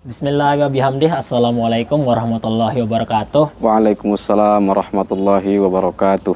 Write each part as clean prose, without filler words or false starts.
Bismillahirrahmanirrahim. Assalamualaikum warahmatullahi wabarakatuh. Waalaikumsalam warahmatullahi wabarakatuh.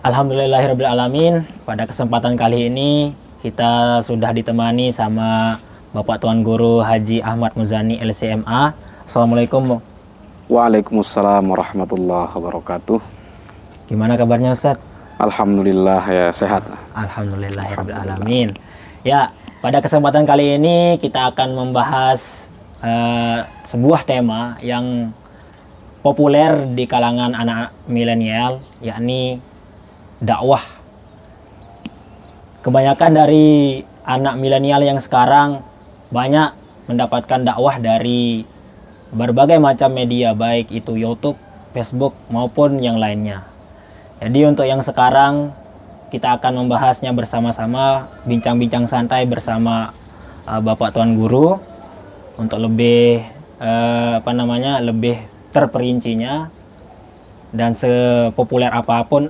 Alhamdulillahirrahmanirrahim. Pada kesempatan kali ini kita sudah ditemani sama Bapak Tuan Guru Haji Ahmad Muzani LCMA. Assalamualaikum. Waalaikumsalam warahmatullahi wabarakatuh. Gimana kabarnya Ustadz? Alhamdulillah ya sehat. Alhamdulillahirrahmanirrahim. Ya, pada kesempatan kali ini kita akan membahas sebuah tema yang populer di kalangan anak milenial, yakni dakwah. Kebanyakan dari anak milenial yang sekarang banyak mendapatkan dakwah dari berbagai macam media, baik itu YouTube, Facebook maupun yang lainnya. Jadi untuk yang sekarang kita akan membahasnya bersama-sama, bincang-bincang santai bersama Bapak Tuan Guru untuk lebih lebih terperincinya dan sepopuler apapun,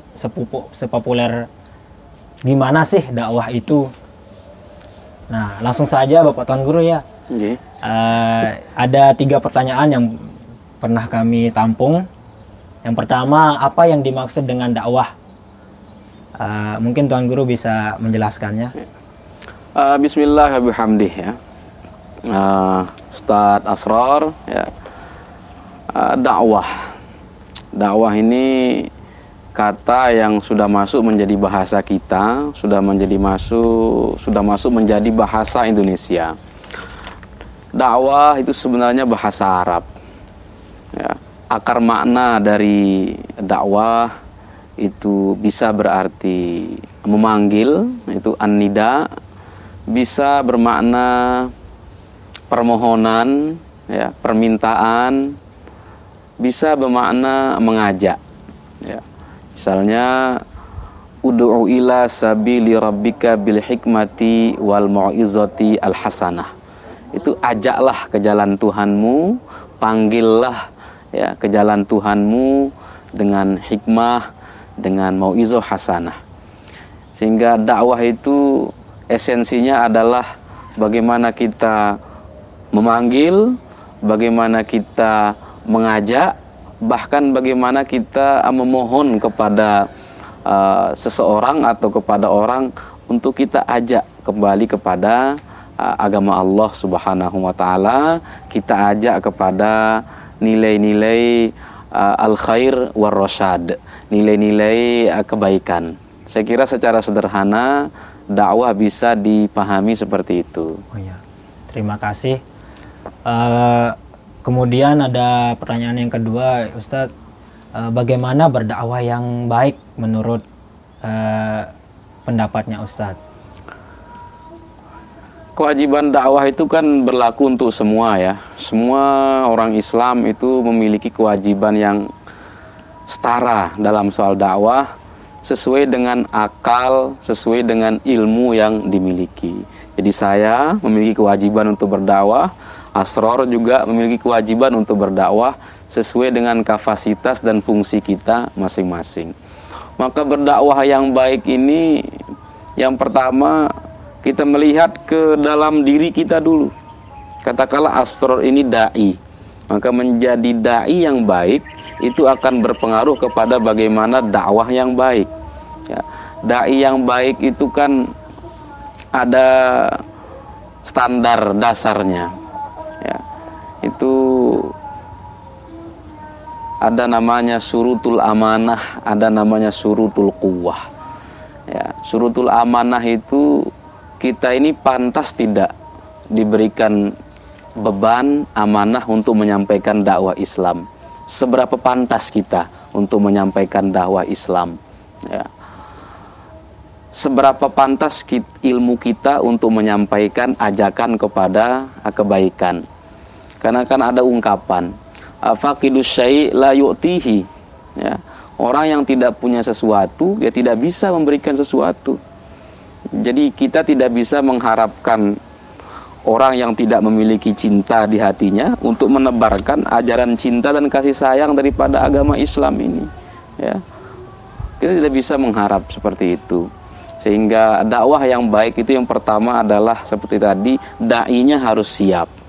sepopuler gimana sih dakwah itu. Nah, langsung saja Bapak Tuan Guru ya. Okay. Ada 3 pertanyaan yang pernah kami tampung. Yang pertama, apa yang dimaksud dengan dakwah? Mungkin Tuan Guru bisa menjelaskannya. Bismillahirrahmanirrahim ya. Ustadz Asrar ya. Dakwah ini kata yang sudah masuk menjadi bahasa kita, sudah masuk menjadi bahasa Indonesia. Dakwah itu sebenarnya bahasa Arab ya. Akar makna dari dakwah itu bisa berarti memanggil, itu an-nida, bisa bermakna permohonan, ya, permintaan, bisa bermakna mengajak. Ya. Misalnya, ud'u ila sabili rabbika bil hikmati wal mau'izati al hasanah. Itu ajaklah ke jalan Tuhanmu, panggillah ya ke jalan Tuhanmu dengan hikmah, dengan mau'izah hasanah. Sehingga dakwah itu esensinya adalah bagaimana kita memanggil, bagaimana kita mengajak, bahkan bagaimana kita memohon kepada seseorang atau kepada orang untuk kita ajak kembali kepada agama Allah Subhanahu wa taala, kita ajak kepada nilai-nilai al-khair war rasyad, nilai-nilai kebaikan. Saya kira secara sederhana dakwah bisa dipahami seperti itu. Oh ya. Terima kasih. Kemudian ada pertanyaan yang kedua, Ustadz, bagaimana berdakwah yang baik menurut pendapatnya Ustadz? Kewajiban dakwah itu kan berlaku untuk semua ya. Semua orang Islam itu memiliki kewajiban yang setara dalam soal dakwah, sesuai dengan akal, sesuai dengan ilmu yang dimiliki. Jadi saya memiliki kewajiban untuk berdakwah, Asrar juga memiliki kewajiban untuk berdakwah sesuai dengan kapasitas dan fungsi kita masing-masing. Maka berdakwah yang baik ini, yang pertama kita melihat ke dalam diri kita dulu. Katakanlah Asrar ini da'i, maka menjadi da'i yang baik itu akan berpengaruh kepada bagaimana dakwah yang baik ya. Da'i yang baik itu kan ada standar dasarnya ya. Itu ada namanya surutul amanah, ada namanya surutul quwwah ya. Surutul amanah itu kita ini pantas tidak diberikan beban amanah untuk menyampaikan dakwah Islam. Seberapa pantas kita untuk menyampaikan dakwah Islam ya. Seberapa pantas ilmu kita untuk menyampaikan ajakan kepada kebaikan. Karena kan ada ungkapan faqidus syai' la yu'tihi ya. Orang yang tidak punya sesuatu ya tidak bisa memberikan sesuatu. Jadi kita tidak bisa mengharapkan orang yang tidak memiliki cinta di hatinya untuk menebarkan ajaran cinta dan kasih sayang daripada agama Islam ini ya. Kita tidak bisa mengharap seperti itu. Sehingga dakwah yang baik itu yang pertama adalah seperti tadi, da'inya harus siap.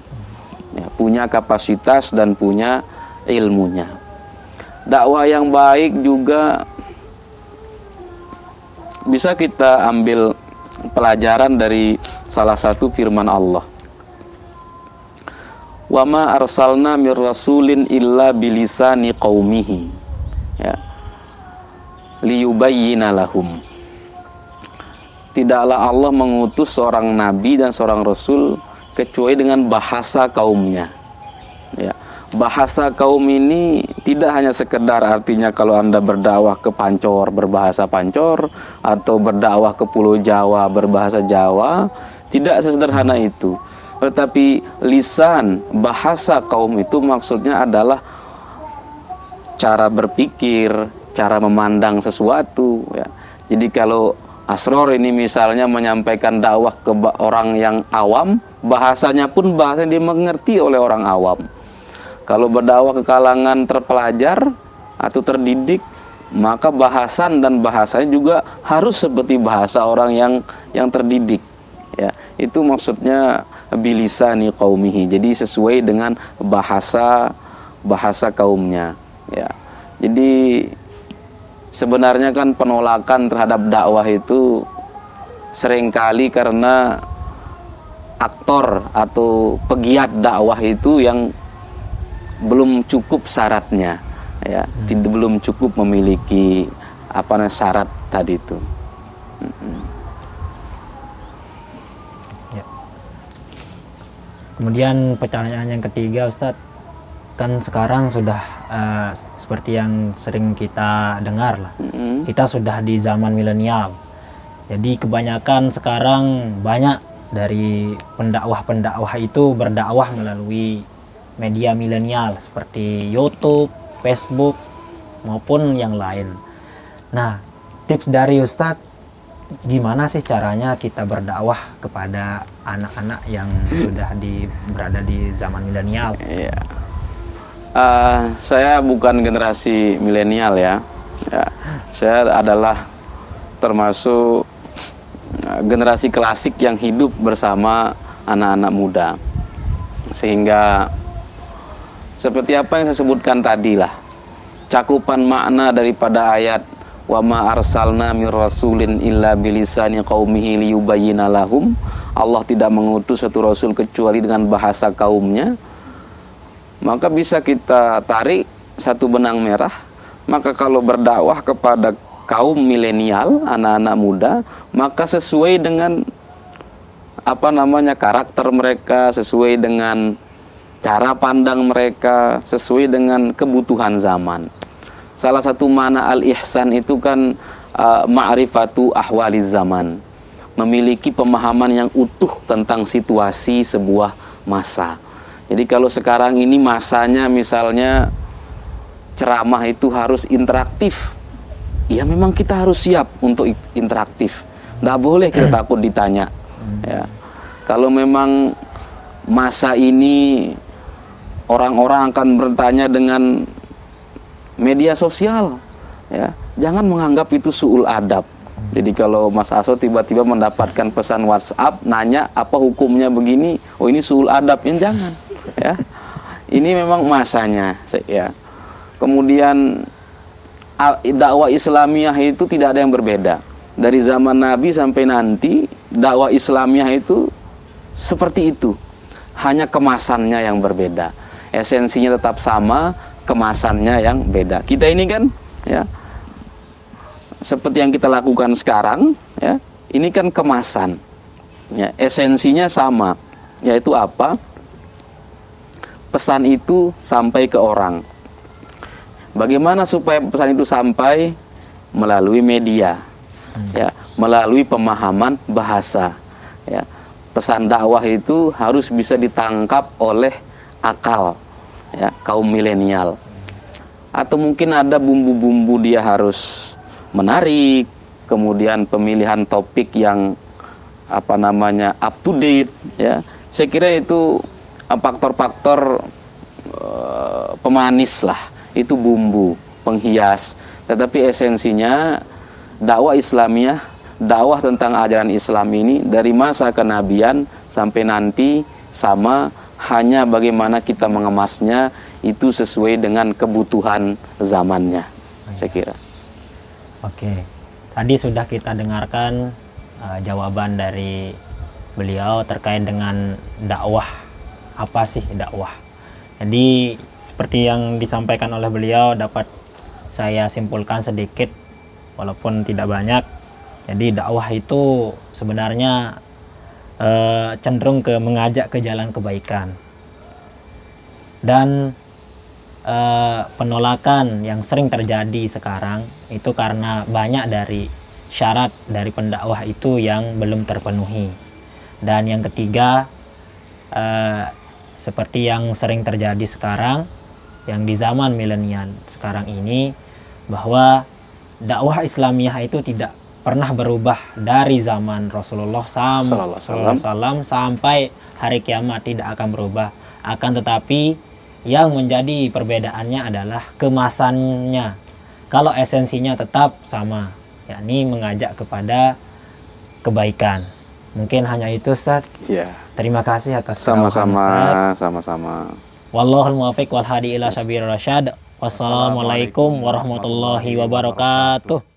ya, punya kapasitas dan punya ilmunya. Dakwah yang baik juga bisa kita ambil pelajaran dari salah satu firman Allah. Wa ma arsalna mir rasulin illa bilisani qaumihi, ya, liyubayyina lahum. Tidaklah Allah mengutus seorang nabi dan seorang rasul kecuali dengan bahasa kaumnya. Ya, bahasa kaum ini tidak hanya sekedar artinya kalau Anda berdakwah ke Pancor berbahasa Pancor, atau berdakwah ke Pulau Jawa berbahasa Jawa, tidak sesederhana itu. Tetapi lisan, bahasa kaum itu maksudnya adalah cara berpikir, cara memandang sesuatu, ya. Jadi kalau Asror ini misalnya menyampaikan dakwah ke orang yang awam, bahasanya pun bahasa yang dimengerti oleh orang awam. Kalau berdakwah ke kalangan terpelajar atau terdidik, maka bahasan dan bahasanya juga harus seperti bahasa orang yang terdidik. Ya, itu maksudnya bilisani qaumihi. Jadi sesuai dengan bahasa kaumnya. Ya, jadi sebenarnya kan penolakan terhadap dakwah itu seringkali karena aktor atau pegiat dakwah itu yang belum cukup syaratnya, ya, belum cukup memiliki syarat tadi itu. Ya. Kemudian pertanyaan yang ketiga, Ustadz, kan sekarang sudah seperti yang sering kita dengar lah, kita sudah di zaman milenial. Jadi kebanyakan sekarang banyak dari pendakwah itu berdakwah melalui media milenial seperti YouTube, Facebook maupun yang lain. Nah, tips dari Ustadz, gimana sih caranya kita berdakwah kepada anak-anak yang sudah berada di zaman milenial? Iya. Saya bukan generasi milenial, ya. Saya adalah termasuk generasi klasik yang hidup bersama anak-anak muda. Sehingga seperti apa yang saya sebutkan tadi lah, cakupan makna daripada ayat wa ma arsalna mir rasulin illa bilisani qaumihi liyubayyina lahum, Allah tidak mengutus satu rasul kecuali dengan bahasa kaumnya, maka bisa kita tarik satu benang merah. Maka kalau berdakwah kepada kaum milenial, anak-anak muda, maka sesuai dengan karakter mereka, sesuai dengan cara pandang mereka, sesuai dengan kebutuhan zaman. Salah satu makna al-ihsan itu kan ma'rifatu ahwaliz zaman, memiliki pemahaman yang utuh tentang situasi sebuah masa. Jadi kalau sekarang ini masanya misalnya ceramah itu harus interaktif, ya memang kita harus siap untuk interaktif. Nggak boleh kita takut ditanya. Ya. Kalau memang masa ini orang-orang akan bertanya dengan media sosial, ya, jangan menganggap itu su'ul adab. Jadi kalau Mas Aso tiba-tiba mendapatkan pesan WhatsApp nanya apa hukumnya begini, oh ini su'ul adab, ya jangan. Ya, ini memang masanya, ya. Kemudian dakwah Islamiyah itu tidak ada yang berbeda dari zaman Nabi sampai nanti. Dakwah Islamiyah itu seperti itu, hanya kemasannya yang berbeda. Esensinya tetap sama, kemasannya yang beda. Kita ini kan, ya, seperti yang kita lakukan sekarang, ya, ini kan kemasan, ya, esensinya sama, yaitu apa? Pesan itu sampai ke orang. Bagaimana supaya pesan itu sampai? Melalui media, ya, melalui pemahaman bahasa, ya. Pesan dakwah itu harus bisa ditangkap oleh akal, ya, kaum milenial. Atau mungkin ada bumbu-bumbu dia harus menarik, kemudian pemilihan topik yang up to date, ya. Saya kira itu faktor-faktor pemanis lah, itu bumbu penghias. Tetapi esensinya dakwah Islamiyah, dakwah tentang ajaran Islam ini dari masa kenabian sampai nanti sama, hanya bagaimana kita mengemasnya itu sesuai dengan kebutuhan zamannya, saya kira. Oke, tadi sudah kita dengarkan jawaban dari beliau terkait dengan dakwah. Apa sih dakwah? Jadi seperti yang disampaikan oleh beliau dapat saya simpulkan sedikit walaupun tidak banyak. Jadi dakwah itu sebenarnya cenderung ke mengajak ke jalan kebaikan. Dan penolakan yang sering terjadi sekarang itu karena banyak dari syarat dari pendakwah itu yang belum terpenuhi. Dan yang ketiga, seperti yang sering terjadi sekarang, yang di zaman milenial sekarang ini, bahwa dakwah Islamiyah itu tidak pernah berubah dari zaman Rasulullah SAW sampai hari kiamat, tidak akan berubah. Akan tetapi yang menjadi perbedaannya adalah kemasannya. Kalau esensinya tetap sama, yakni mengajak kepada kebaikan. Mungkin hanya itu, Ustaz. Ya. Terima kasih atas Sama-sama. Wallahul muwaffiq wal hadi ila sabir rasyad. Wassalamualaikum warahmatullahi wabarakatuh.